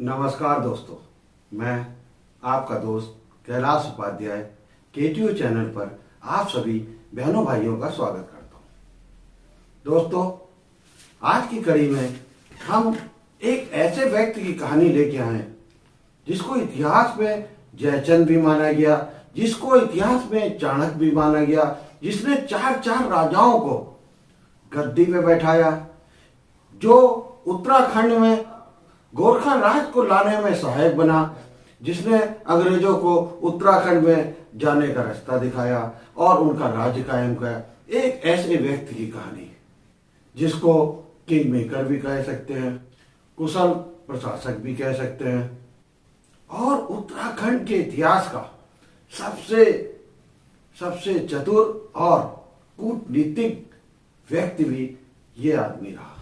नमस्कार दोस्तों, मैं आपका दोस्त कैलाश उपाध्याय केटीयू चैनल पर आप सभी बहनों भाइयों का स्वागत करता हूं। दोस्तों, आज की कड़ी में हम एक ऐसे व्यक्ति की कहानी लेके आए हैं जिसको इतिहास में जयचंद भी माना गया, जिसको इतिहास में चाणक्य भी माना गया, जिसने चार राजाओं को गद्दी पे बैठाया, जो उत्तराखंड में गोरखा राज को लाने में सहायक बना, जिसने अंग्रेजों को उत्तराखंड में जाने का रास्ता दिखाया और उनका राज्य कायम किया। एक ऐसे व्यक्ति की कहानी जिसको किंग मेकर भी कह सकते हैं, कुशल प्रशासक भी कह सकते हैं, और उत्तराखंड के इतिहास का सबसे चतुर और कूटनीतिक व्यक्ति भी ये आदमी रहा।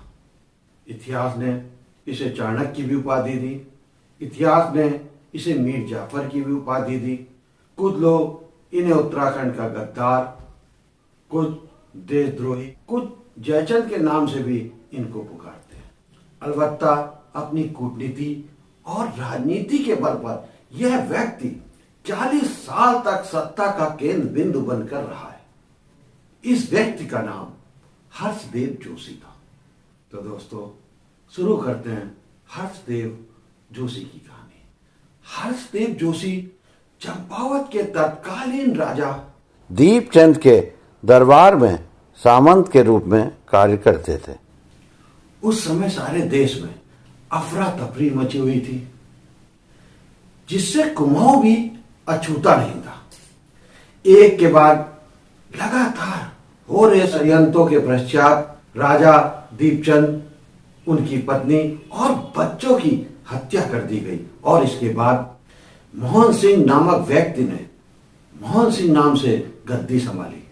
इतिहास ने इसे चाणक्य की भी उपाधि दी, इतिहास ने इसे मीर जाफर की भी उपाधि दी। कुछ लोग इन्हें उत्तराखंड का गद्दार, कुछ देशद्रोही, कुछ जयचंद के नाम से भी इनको पुकारते हैं। अलबत्ता अपनी कूटनीति और राजनीति के बल पर यह व्यक्ति 40 साल तक सत्ता का केंद्र बिंदु बनकर रहा है। इस व्यक्ति का नाम हर्षदेव जोशी था। तो दोस्तों, शुरू करते हैं हर्षदेव जोशी की कहानी। हर्षदेव जोशी चंपावत के तत्कालीन राजा दीपचंद के दरबार में सामंत के रूप में कार्य करते थे। उस समय सारे देश में अफरा तफरी मची हुई थी, जिससे कुमाऊं भी अछूता नहीं था। एक के बाद लगातार हो रहे षड्यंत्रों के पश्चात राजा दीपचंद, उनकी पत्नी और बच्चों की हत्या कर दी गई, और इसके बाद मोहन सिंह नामक व्यक्ति ने मोहन सिंह नाम से गद्दी संभाली।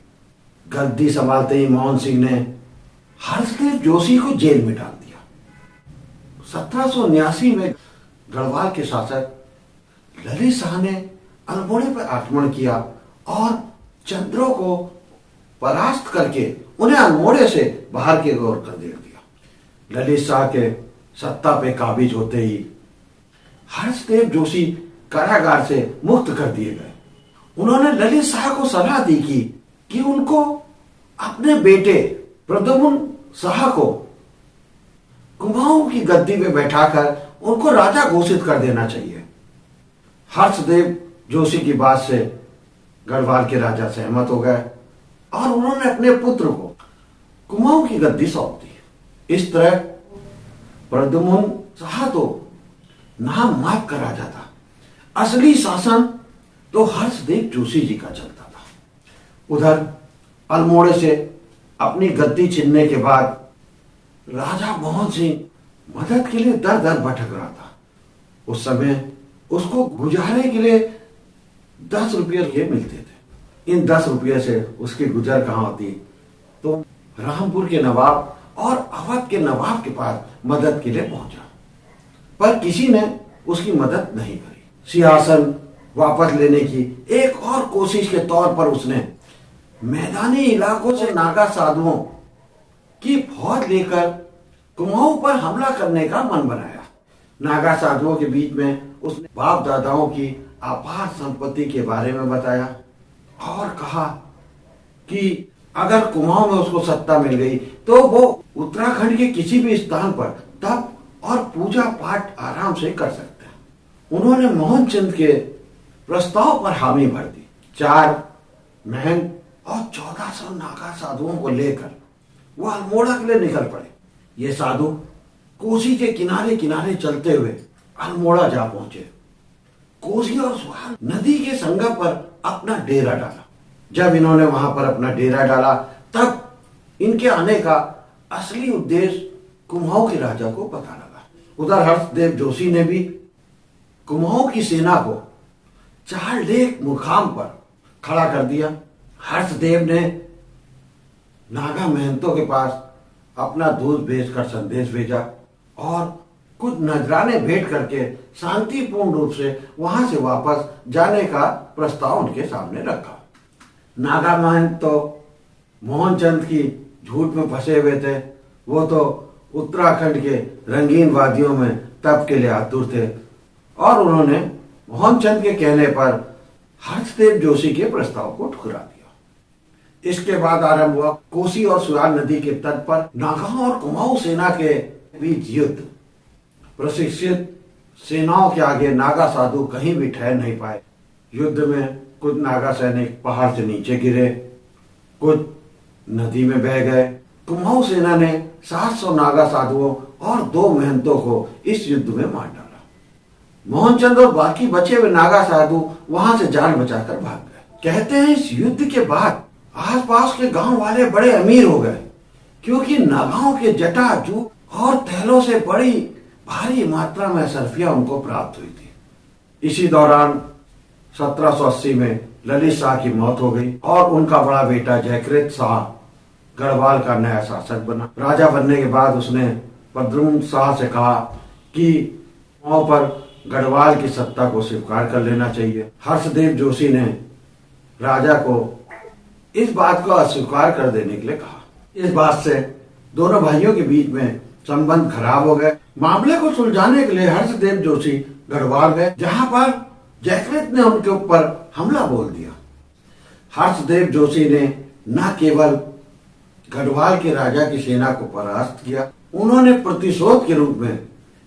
गद्दी संभालते ही मोहन सिंह ने हर्षदेव जोशी को जेल में डाल दिया। 1789 में गढ़वाल के शासक ललित शाह ने अल्मोड़े पर आक्रमण किया और चंद्रों को परास्त करके उन्हें अल्मोड़े से बाहर की ओर कर दिया। ललित शाह के सत्ता पे काबिज होते ही हर्षदेव जोशी कारागार से मुक्त कर दिए गए। उन्होंने ललित शाह को सलाह दी कि उनको अपने बेटे प्रद्युम्न शाह को कुमाऊं की गद्दी पे बैठाकर उनको राजा घोषित कर देना चाहिए। हर्षदेव जोशी की बात से गढ़वाल के राजा सहमत हो गए और उन्होंने अपने पुत्र को कुमाऊं की गद्दी सौंप दी। इस तरह प्रद्युम्न शाह तो नाम मात्र का राजा था, असली शासन तो हर्षदेव जोशी जी का चलता था। उधर अल्मोड़े से अपनी गद्दी छीनने के बाद राजा मोहन सिंह मदद के लिए दर दर भटक रहा था। उस समय उसको गुजारे के लिए 10 रुपये मिलते थे। इन 10 रुपये से उसकी गुजर कहाँ होती, तो रामपुर के नवाब और अवध के नवाब के पास मदद के लिए पहुंचा, पर किसी ने उसकी मदद नहीं करी। सिंहासन वापस लेने की एक और कोशिश के तौर पर उसने मैदानी इलाकों से नागा साधुओं की फौज लेकर कुमाऊं पर हमला करने का मन बनाया। नागा साधुओं के बीच में उसने बाप दादाओं की अपार संपत्ति के बारे में बताया और कहा कि अगर कुमाऊं में उसको सत्ता मिल गई तो वो उत्तराखंड के किसी भी स्थान पर तप और पूजा पाठ आराम से कर सकते हैं। उन्होंने मोहनचंद के प्रस्ताव पर हामी भर दी। 4 महल और 1400 नागा साधुओं को लेकर वो अल्मोड़ा के लिए निकल पड़े। ये साधु कोसी के किनारे किनारे चलते हुए अल्मोड़ा जा पहुंचे। कोसी और स्वान नदी के संगम पर अपना डेरा डाला। जब इन्होंने वहां पर अपना डेरा डाला, तब इनके आने का असली उद्देश्य कुमाऊं के राजा को पता लगा। उधर हर्षदेव जोशी ने भी कुमाऊं की सेना को 4 लेक मुकाम पर खड़ा कर दिया। हर्षदेव ने नागा महंतों के पास अपना दूध भेजकर संदेश भेजा और कुछ नजराने भेंट करके शांतिपूर्ण रूप से वहां से वापस जाने का प्रस्ताव उनके सामने रखा। नागा महंत तो मोहनचंद की झूठ में फंसे हुए थे। वो तो उत्तराखंड के रंगीन वादियों में तब के लिए आतुर थे और उन्होंने मोहनचंद के कहने पर हर्षदेव जोशी के प्रस्ताव को ठुकरा दिया। इसके बाद आरंभ हुआ कोसी और सुयाल नदी के तट पर नागाओं और कुमाऊं सेना के बीच युद्ध। प्रशिक्षित सेनाओं के आगे नागा साधु कहीं भी ठहर नहीं पाए। युद्ध में कुछ नागा सैनिक पहाड़ से नीचे गिरे, कुछ नदी में बह गए। कुमाऊं सेना ने 700 नागा साधुओं और 2 महंतों को इस युद्ध में मार डाला। मोहनचंद और बाकी बचे हुए नागा साधु वहां से जान बचाकर भाग गए। कहते हैं इस युद्ध के बाद आसपास के गांव वाले बड़े अमीर हो गए, क्योंकि नागाओं के जटा जूट और तेलों से बड़ी भारी मात्रा में सरफिया उनको प्राप्त हुई थी। इसी दौरान 1780 में ललित शाह की मौत हो गई और उनका बड़ा बेटा जयकृत शाह गढ़वाल का नया शासक बना। राजा बनने के बाद उसने प्रद्युम्न शाह से कहा कि वहां पर गढ़वाल की सत्ता को स्वीकार कर लेना चाहिए। हर्षदेव जोशी ने राजा को इस बात को अस्वीकार कर देने के लिए कहा। इस बात से दोनों भाइयों के बीच में संबंध खराब हो गए। मामले को सुलझाने के लिए हर्षदेव जोशी गढ़वाल गए, जहां पर जयकृत ने उनके ऊपर हमला बोल दिया। हर्षदेव जोशी ने न केवल गढ़वाल के राजा की सेना को परास्त किया, उन्होंने प्रतिशोध के रूप में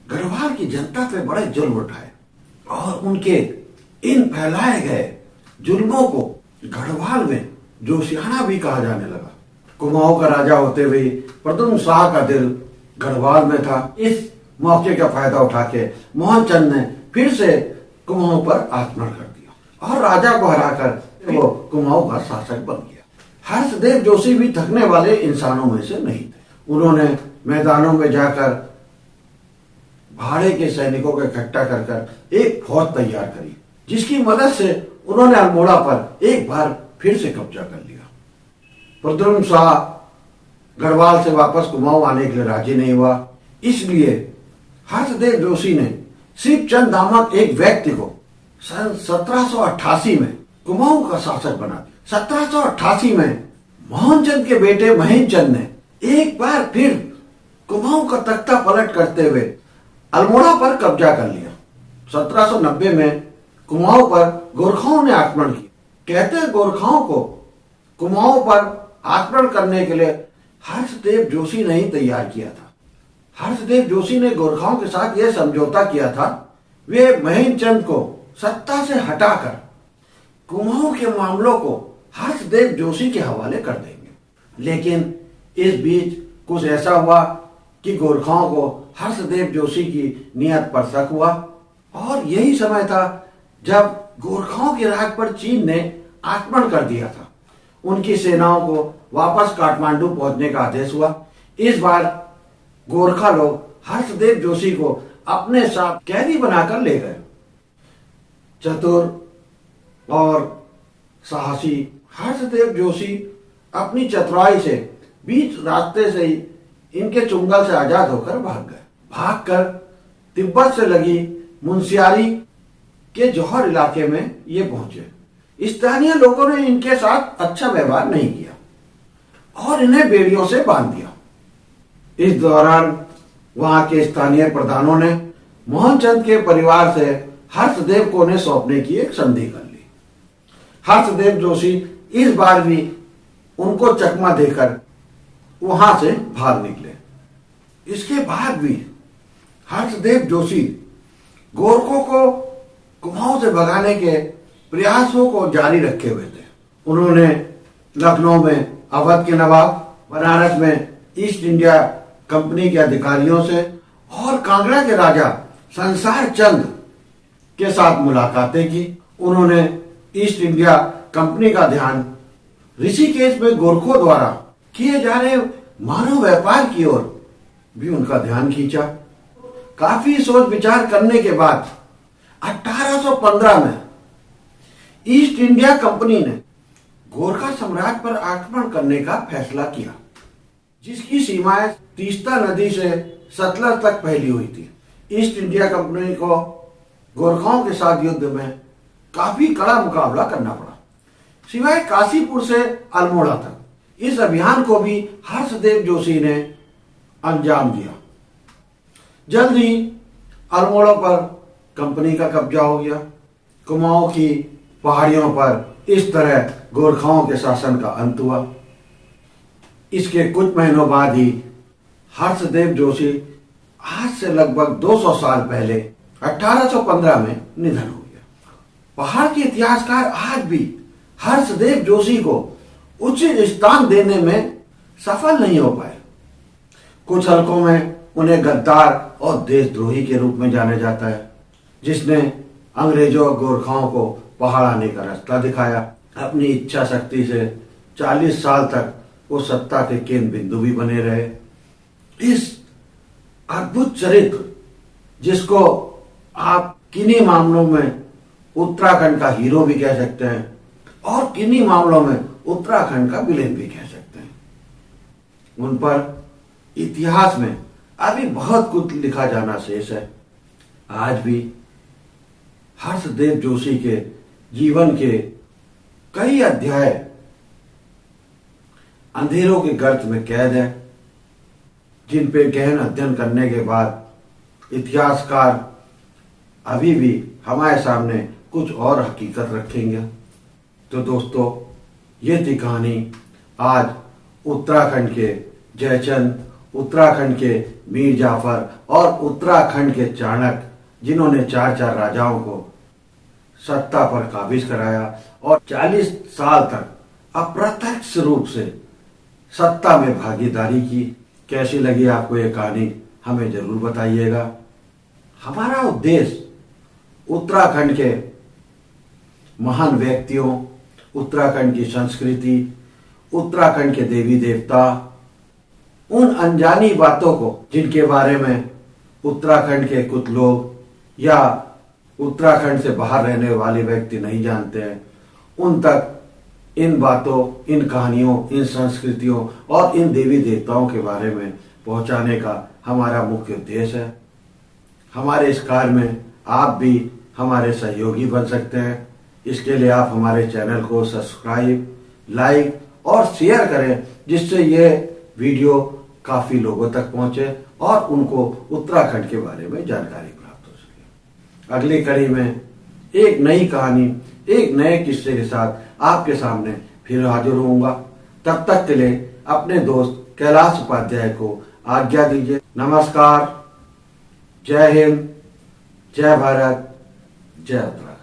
गढ़वाल की जनता पे बड़े जुल्म उठाए और उनके इन फैलाए गए जुल्मों को गढ़वाल में जोशियाना भी कहा जाने लगा। कुमाऊं का राजा होते हुए प्रद्युम्न शाह का दिल गढ़वाल में था। इस मौके का फायदा उठा के मोहनचंद ने फिर से कुमाऊं पर आक्रमण कर दिया और राजा को हराकर वो कुमाऊं का शासक बन गया। हर्षदेव जोशी भी थकने वाले इंसानों में से नहीं थे। उन्होंने मैदानों में जाकर भाड़े के सैनिकों को इकट्ठा कर एक फौज तैयार करी, जिसकी मदद से उन्होंने अल्मोड़ा पर एक बार फिर से कब्जा कर लिया। प्रद्युम्न शाह गढ़वाल से वापस कुमाऊं आने के लिए राजी नहीं हुआ, इसलिए हर्षदेव जोशी ने शिवचंद नामक एक व्यक्ति को सन 1788 में कुमाऊं का शासक बना दिया। 1788 में मोहनचंद के बेटे महेंद्रचंद ने एक बार फिर कुमाऊं का तख्ता पलट करते हुए अल्मोड़ा पर कब्जा कर लिया। 1790 में कुमाऊं पर गोरखाओं ने आक्रमण किया। कहते हैं गोरखाओं को कुमाऊं पर आक्रमण करने के लिए हर्षदेव जोशी ने ही तैयार किया था। हर्षदेव जोशी ने गोरखाओं के साथ यह समझौता किया था, वे महेंद्रचंद को सत्ता से हटाकर कुमाऊं के मामलों को हर्षदेव जोशी के हवाले कर देंगे। लेकिन इस बीच कुछ ऐसा हुआ कि गोरखाओं को हर्षदेव जोशी की नियत पर शक हुआ और यही समय था जब गोरखाओं के राज पर चीन ने आक्रमण कर दिया था। उनकी सेनाओं को वापस काठमांडू पहुंचने का आदेश हुआ। इस बार गोरखा लोग हर्षदेव जोशी को अपने साथ कैदी बनाकर ले गए। चतुर और साहसी हर्षदेव जोशी अपनी चतुराई से बीच रास्ते से ही इनके चुंगल से आजाद होकर भाग गए। भागकर तिब्बत से लगी मुंशियारी के जौहर इलाके में ये पहुंचे। स्थानीय लोगों ने इनके साथ अच्छा व्यवहार नहीं किया और इन्हें बेड़ियों से बांध दिया। इस दौरान वहां के स्थानीय प्रधानों ने मोहनचंद के परिवार से हर्षदेव को उन्हें सौंपने की एक संधि कर ली। हर्षदेव जोशी इस बार भी उनको चकमा देकर वहां से भाग निकले। इसके बाद भी हर्षदेव जोशी गोरखों को कुमाऊं से भगाने के प्रयासों को जारी रखे हुए थे। उन्होंने लखनऊ में अवध के नवाब, बनारस में ईस्ट इंडिया कंपनी के अधिकारियों से और कांगड़ा के राजा संसार चंद के साथ मुलाकातें की। उन्होंने ईस्ट इंडिया कंपनी का ध्यान ऋषिकेश में गोरखों द्वारा किए जा रहे मानव व्यापार की ओर भी उनका ध्यान खींचा। काफी सोच विचार करने के बाद 1815 में ईस्ट इंडिया कंपनी ने गोरखा साम्राज्य पर आक्रमण करने का फैसला किया, जिसकी सीमाएं तीस्ता नदी से सतलज तक फैली हुई थी। ईस्ट इंडिया कंपनी को गोरखाओं के साथ युद्ध में काफी कड़ा मुकाबला करना पड़ा, सिवाय काशीपुर से अल्मोड़ा तक। इस अभियान को भी हर्षदेव जोशी ने अंजाम दिया। जल्द ही अल्मोड़ों पर कंपनी का कब्जा हो गया। कुमाऊं की पहाड़ियों पर इस तरह गोरखाओं के शासन का अंत हुआ। इसके कुछ महीनों बाद ही हर्षदेव जोशी आज से लगभग 200 साल पहले 1815 में निधन हो गया। पहाड़ के इतिहासकार आज भी हर्षदेव जोशी को उचित स्थान देने में सफल नहीं हो पाए। कुछ हलकों में उन्हें गद्दार और देशद्रोही के रूप में जाना जाता है, जिसने अंग्रेजों और गोरखाओं को पहाड़ आने का रास्ता दिखाया। अपनी इच्छा शक्ति से 40 साल तक वो सत्ता के केंद्र बिंदु भी बने रहे। इस अद्भुत चरित्र, जिसको आप किन्हीं मामलों में उत्तराखंड का हीरो भी कह सकते हैं और किन्हीं मामलों में उत्तराखंड का विलेन भी कह सकते हैं, उन पर इतिहास में अभी बहुत कुछ लिखा जाना शेष है। आज भी हर्षदेव जोशी के जीवन के कई अध्याय अंधेरों के गर्त में कैद है, जिन पे गहन अध्ययन करने के बाद इतिहासकार अभी भी हमारे सामने कुछ और हकीकत रखेंगे। तो दोस्तों, ये थी कहानी आज उत्तराखंड के जयचंद, उत्तराखंड के मीर जाफर और उत्तराखंड के चाणक्य, जिन्होंने 4 राजाओं को सत्ता पर काबिज कराया और 40 साल तक अप्रत्यक्ष रूप से सत्ता में भागीदारी की। कैसी लगी आपको ये कहानी, हमें जरूर बताइएगा। हमारा उद्देश्य उत्तराखंड के महान व्यक्तियों, उत्तराखंड की संस्कृति, उत्तराखंड के देवी देवता, उन अनजानी बातों को जिनके बारे में उत्तराखंड के कुछ लोग या उत्तराखंड से बाहर रहने वाले व्यक्ति नहीं जानते हैं, उन तक इन बातों, इन कहानियों, इन संस्कृतियों और इन देवी देवताओं के बारे में पहुंचाने का हमारा मुख्य उद्देश्य है। हमारे इस कार्य में आप भी हमारे सहयोगी बन सकते हैं। इसके लिए आप हमारे चैनल को सब्सक्राइब, लाइक और शेयर करें, जिससे ये वीडियो काफी लोगों तक पहुंचे और उनको उत्तराखंड के बारे में जानकारी प्राप्त हो सके। अगली कड़ी में एक नई कहानी, एक नए किस्से के साथ आपके सामने फिर हाजिर होऊंगा। तब तक के लिए अपने दोस्त कैलाश उपाध्याय को आज्ञा दीजिए। नमस्कार, जय हिंद, जय भारत, जय उत्तराखंड।